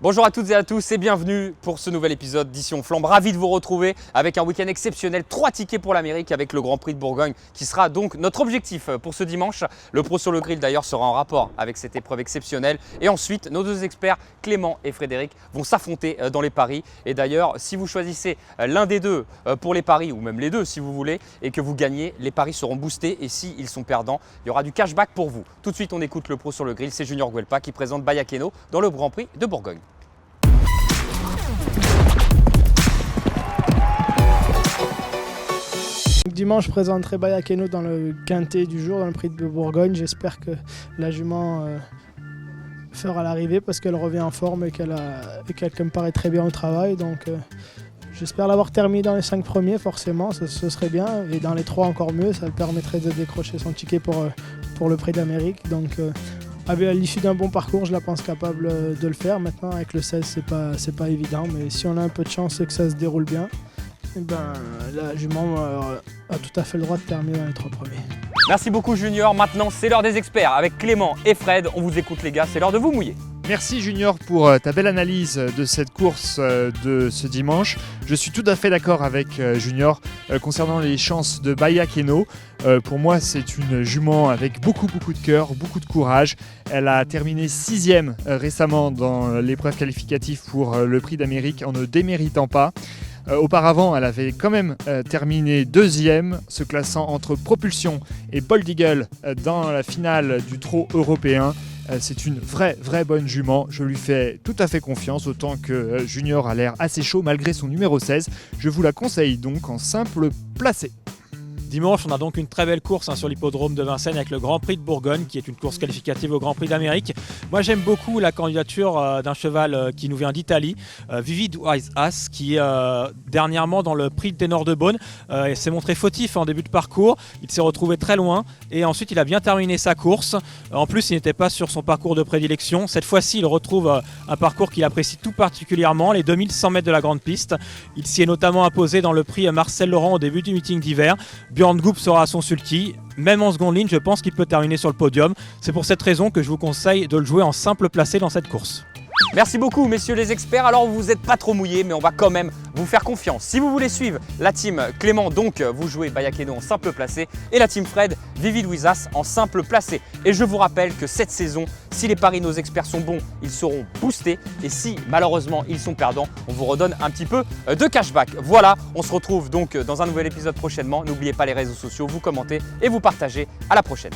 Bonjour à toutes et à tous et bienvenue pour ce nouvel épisode d'Ici on flambe. Ravi de vous retrouver avec un week-end exceptionnel, 3 tickets pour l'Amérique avec le Grand Prix de Bourgogne qui sera donc notre objectif pour ce dimanche. Le Pro sur le grill d'ailleurs sera en rapport avec cette épreuve exceptionnelle. Et ensuite, nos deux experts, Clément et Frédéric, vont s'affronter dans les paris. Et d'ailleurs, si vous choisissez l'un des deux pour les paris, ou même les deux si vous voulez, et que vous gagnez, les paris seront boostés. Et s'ils sont perdants, il y aura du cashback pour vous. Tout de suite, on écoute le Pro sur le grill, c'est Junior Guelpa qui présente Bayakeno dans le Grand Prix de Bourgogne. Dimanche, je présenterai Bayakeno dans le quintet du jour, dans le prix de Bourgogne. J'espère que la jument fera l'arrivée parce qu'elle revient en forme et qu'elle me paraît très bien au travail. Donc j'espère l'avoir terminé dans les 5 premiers, forcément, ce serait bien. Et dans les 3 encore mieux, ça permettrait de décrocher son ticket pour le prix d'Amérique. Donc à l'issue d'un bon parcours, je la pense capable de le faire. Maintenant, avec le 16, c'est pas évident, mais si on a un peu de chance et que ça se déroule bien, eh ben, la jument a tout à fait le droit de terminer dans les 3 premiers. Merci beaucoup Junior, maintenant c'est l'heure des experts avec Clément et Fred. On vous écoute les gars, c'est l'heure de vous mouiller. Merci Junior pour ta belle analyse de cette course de ce dimanche. Je suis tout à fait d'accord avec Junior concernant les chances de Bayakeno. Pour moi, c'est une jument avec beaucoup de cœur, beaucoup de courage. Elle a terminé 6e récemment dans l'épreuve qualificative pour le prix d'Amérique en ne déméritant pas. Auparavant, elle avait quand même terminé 2e, se classant entre Propulsion et Bold Eagle dans la finale du trot européen. C'est une vraie bonne jument, je lui fais tout à fait confiance, autant que Junior a l'air assez chaud malgré son numéro 16. Je vous la conseille donc en simple placé. Dimanche, on a donc une très belle course sur l'hippodrome de Vincennes avec le Grand Prix de Bourgogne, qui est une course qualificative au Grand Prix d'Amérique. Moi, j'aime beaucoup la candidature d'un cheval qui nous vient d'Italie, Vivid Wise Ass, qui dernièrement dans le Prix de Ténor de Beaune s'est montré fautif en début de parcours. Il s'est retrouvé très loin et ensuite il a bien terminé sa course. En plus, il n'était pas sur son parcours de prédilection. Cette fois-ci, il retrouve un parcours qu'il apprécie tout particulièrement, les 2100 mètres de la grande piste. Il s'y est notamment imposé dans le prix Marcel Laurent au début du meeting d'hiver. Björn Goop sera à son sulky. Même en seconde ligne, je pense qu'il peut terminer sur le podium. C'est pour cette raison que je vous conseille de le jouer en simple placé dans cette course. Merci beaucoup messieurs les experts, alors vous n'êtes pas trop mouillés mais on va quand même vous faire confiance. Si vous voulez suivre la team Clément, donc vous jouez Bayakeno en simple placé et la team Fred, Vivid Wizas en simple placé. Et je vous rappelle que cette saison, si les paris nos experts sont bons, ils seront boostés et si malheureusement ils sont perdants, on vous redonne un petit peu de cashback. Voilà, on se retrouve donc dans un nouvel épisode prochainement. N'oubliez pas les réseaux sociaux, vous commentez et vous partagez. À la prochaine.